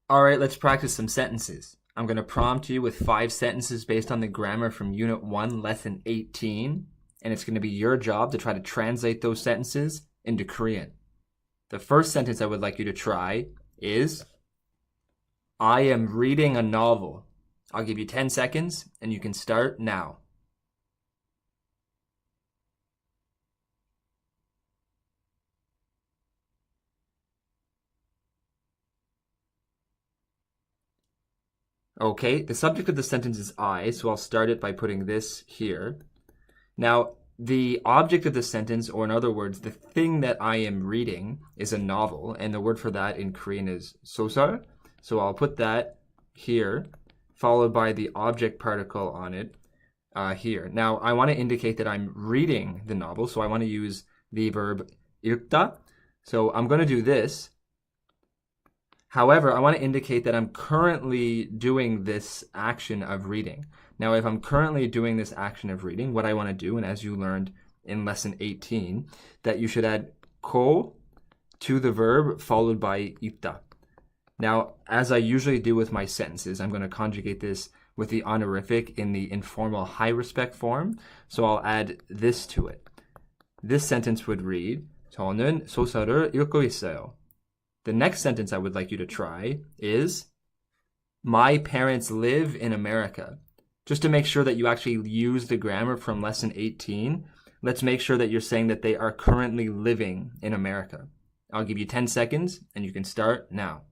All right, let's practice some sentences. I'm going to prompt you with 5 sentences based on the grammar from Unit 1, Lesson 18, and it's going to be your job to try to translate those sentences into Korean. The first sentence I would like you to try is, I am reading a novel. I'll give you 10 seconds, and you can start now. Okay, the subject of the sentence is I, so I'll start it by putting this here. Now, the object of the sentence, or in other words, the thing that I am reading, is a novel, and the word for that in Korean is so설. So I'll put that here, followed by the object particle on it here. Now, I want to indicate that I'm reading the novel, so I want to use the verb 읽다. So I'm going to do this. However, I want to indicate that I'm currently doing this action of reading. Now, if I'm currently doing this action of reading, what I want to do, and as you learned in lesson 18, that you should add ko to the verb followed by 있다. Now, as I usually do with my sentences, I'm going to conjugate this with the honorific in the informal high respect form. So I'll add this to it. This sentence would read, 저는 소설을 읽고 있어요. The next sentence I would like you to try is, my parents live in America. Just to make sure that you actually use the grammar from lesson 18, let's make sure that you're saying that they are currently living in America. I'll give you 10 seconds, and you can start now.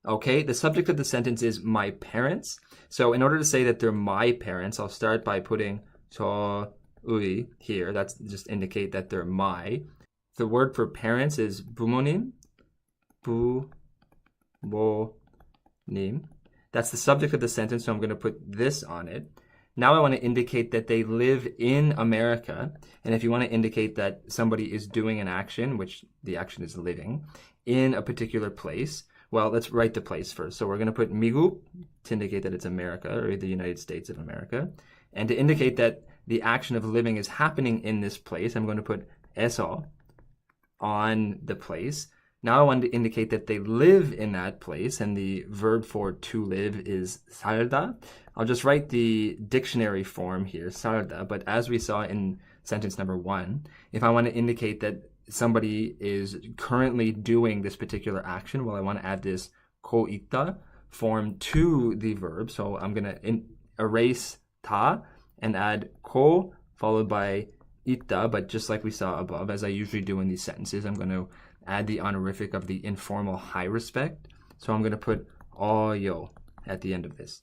Okay, the subject of the sentence is my parents. So in order to say that they're my parents, I'll start by putting 저의 here. That's just indicate that they're my. The word for parents is 부모님, 부모님. That's the subject of the sentence, so I'm going to put this on it. Now I want to indicate that they live in America. And if you want to indicate that somebody is doing an action, which the action is living, in a particular place, well, let's write the place first. So we're going to put 미국 to indicate that it's America, or the United States of America. And to indicate that the action of living is happening in this place, I'm going to put 에서 on the place. Now I want to indicate that they live in that place, and the verb for to live is 살다. I'll just write the dictionary form here, 살다, but as we saw in sentence number 1, if I want to indicate that somebody is currently doing this particular action, well, I want to add this 고 있다 form to the verb. So I'm going to erase 다 and add 고 followed by 있다, but just like we saw above, as I usually do in these sentences, I'm going to add the honorific of the informal high respect. So I'm going to put 어요 at the end of this.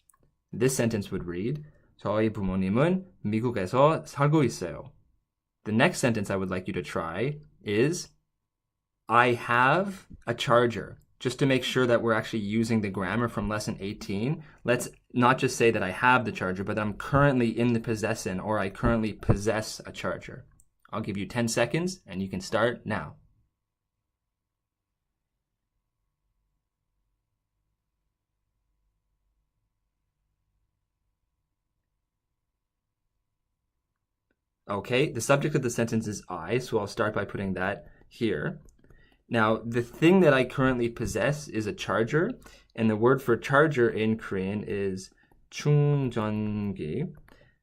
This sentence would read, 저희 부모님은 미국에서 살고 있어요. The next sentence I would like you to try is, I have a charger. Just to make sure that we're actually using the grammar from lesson 18, let's not just say that I have the charger, but I'm currently in the possession, or I currently possess a charger. I'll give you 10 seconds, and you can start now. Okay, the subject of the sentence is I, so I'll start by putting that here. Now, the thing that I currently possess is a charger, and the word for charger in Korean is 충전기.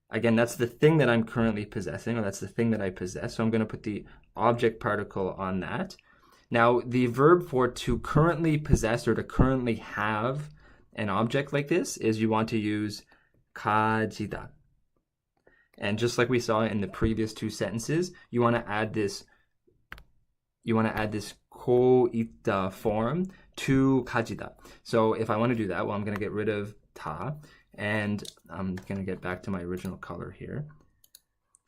Again, that's the thing that I'm currently possessing, or that's the thing that I possess, so I'm going to put the object particle on that. Now, the verb for to currently possess or to currently have an object like this is you want to use 가지다. And just like we saw in the previous 2 sentences, you want to add this 고 있다 form to 가지다. So if I want to do that, well, I'm going to get rid of 다, and I'm going to get back to my original color here.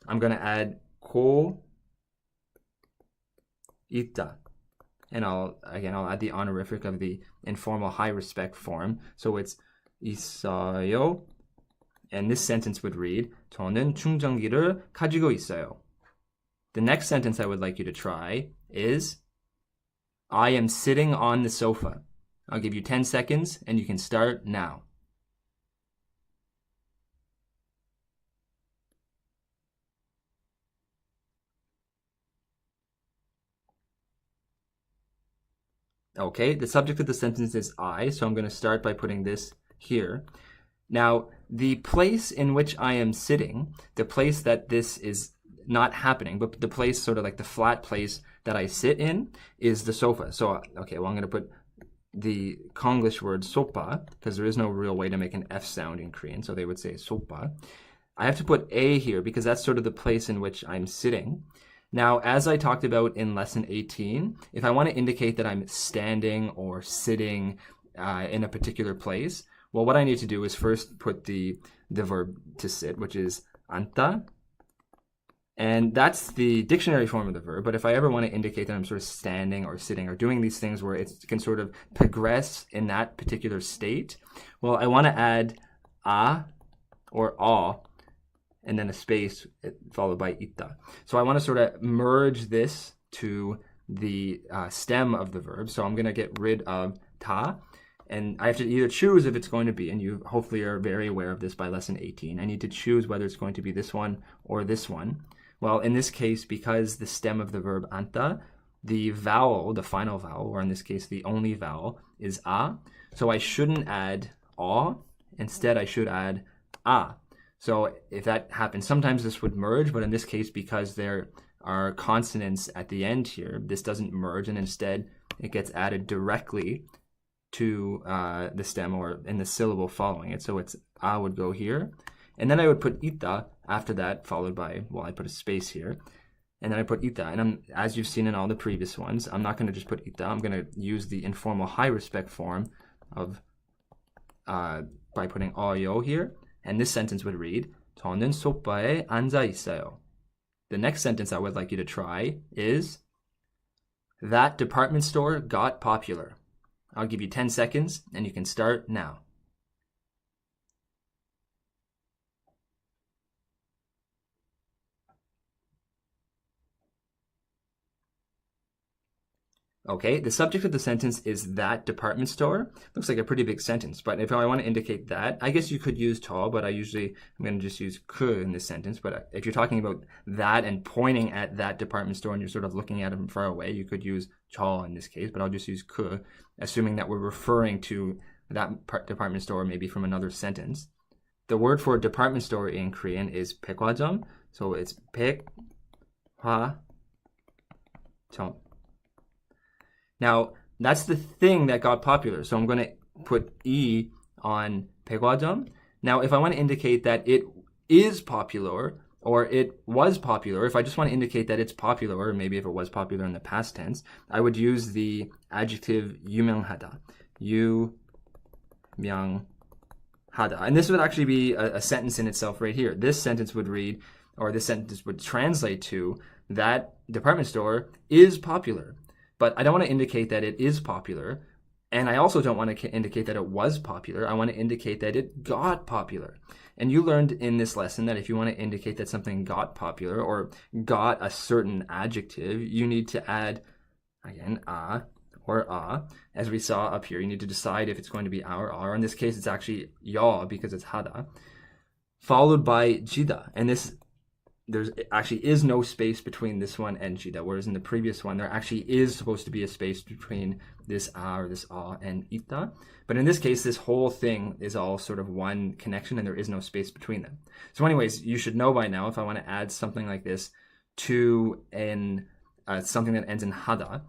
I'm going to add 고 있다. And I'll add the honorific of the informal high respect form. So it's 있어요. And this sentence would read, 저는 충전기를 가지고 있어요. The next sentence I would like you to try is, I am sitting on the sofa. I'll give you 10 seconds, and you can start now. Okay, the subject of the sentence is I, so I'm going to start by putting this here. Now, the place in which I am sitting, the place that this is not happening, but the place, sort of like the flat place that I sit in, is the sofa. So, okay, well, I'm going to put the Konglish word sopa, because there is no real way to make an F sound in Korean, so they would say sopa. I have to put A here because that's sort of the place in which I'm sitting. Now, as I talked about in lesson 18, if I want to indicate that I'm standing or sitting in a particular place, well, what I need to do is first put the verb to sit, which is anta. And that's the dictionary form of the verb. But if I ever want to indicate that I'm sort of standing or sitting or doing these things where it can sort of progress in that particular state, well, I want to add a or a, and then a space followed by ita. So I want to sort of merge this to the stem of the verb. So I'm going to get rid of ta, and I have to either choose if it's going to be, and you hopefully are very aware of this by lesson 18, I need to choose whether it's going to be this one or this one. Well, in this case, because the stem of the verb anta, the vowel, the final vowel, or in this case, the only vowel, is a. So I shouldn't add a. Instead, I should add a. So if that happens, sometimes this would merge, but in this case, because there are consonants at the end here, this doesn't merge, and instead it gets added directly to the stem or in the syllable following it. So it's a would go here, and then I would put ita after that, followed by, well, I put a space here, and then I put ita. And as you've seen in all the previous ones, I'm not going to just put ita. I'm going to use the informal high respect form of by putting 어요 here. And this sentence would read, 저는 소파에 앉아 있어요. The next sentence I would like you to try is, that department store got popular. I'll give you 10 seconds, and you can start now. Okay, the subject of the sentence is that department store. Looks like a pretty big sentence, but if I want to indicate that, I guess you could use 저, but I'm going to just use 그 in this sentence. But if you're talking about that and pointing at that department store and you're sort of looking at it from far away, you could use 저 in this case, but I'll just use 그, assuming that we're referring to that department store maybe from another sentence. The word for department store in Korean is 백화점, so it's 백화점. Now, that's the thing that got popular. So I'm going to put E on 백화점. Now, if I want to indicate that it is popular or it was popular, if I just want to indicate that it's popular, or maybe if it was popular in the past tense, I would use the adjective 유명하다. 유명하다. And this would actually be a sentence in itself right here. This sentence would read, or this sentence would translate to, that department store is popular. But I don't want to indicate that it is popular, and I also don't want to indicate that it was popular. I want to indicate that it got popular. And you learned in this lesson that if you want to indicate that something got popular or got a certain adjective, you need to add, again, a or a. As we saw up here, you need to decide if it's going to be a or a. In this case, it's actually ya because it's hada, followed by jida. And this, there actually is no space between this one and jida, whereas in the previous one, there actually is supposed to be a space between this a or this a and ita. But in this case, this whole thing is all sort of one connection and there is no space between them. So anyways, you should know by now, if I want to add something like this to something that ends in hada,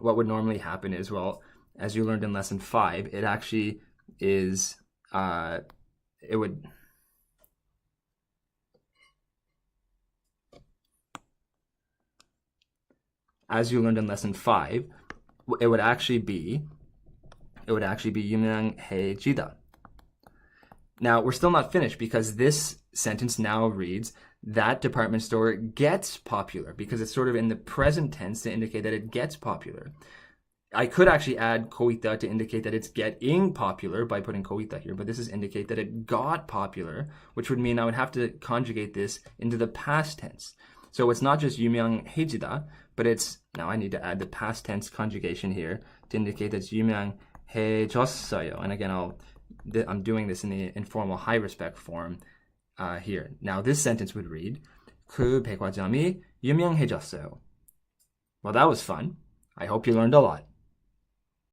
what would normally happen is, well, as you learned in lesson 5, it actually is, it would... As you learned in lesson 5, it would actually be 유명해지다. Now, we're still not finished because this sentence now reads, that department store gets popular, because it's sort of in the present tense to indicate that it gets popular. I could actually add koita to indicate that it's getting popular by putting koita here, but this is indicate that it got popular, which would mean I would have to conjugate this into the past tense. So it's not just 유명해지다, but it's, now I need to add the past tense conjugation here to indicate that it's 유명해졌어요. And again, I'm doing this in the informal high respect form here. Now this sentence would read, 그 백화점이 유명해졌어요. Well, that was fun. I hope you learned a lot.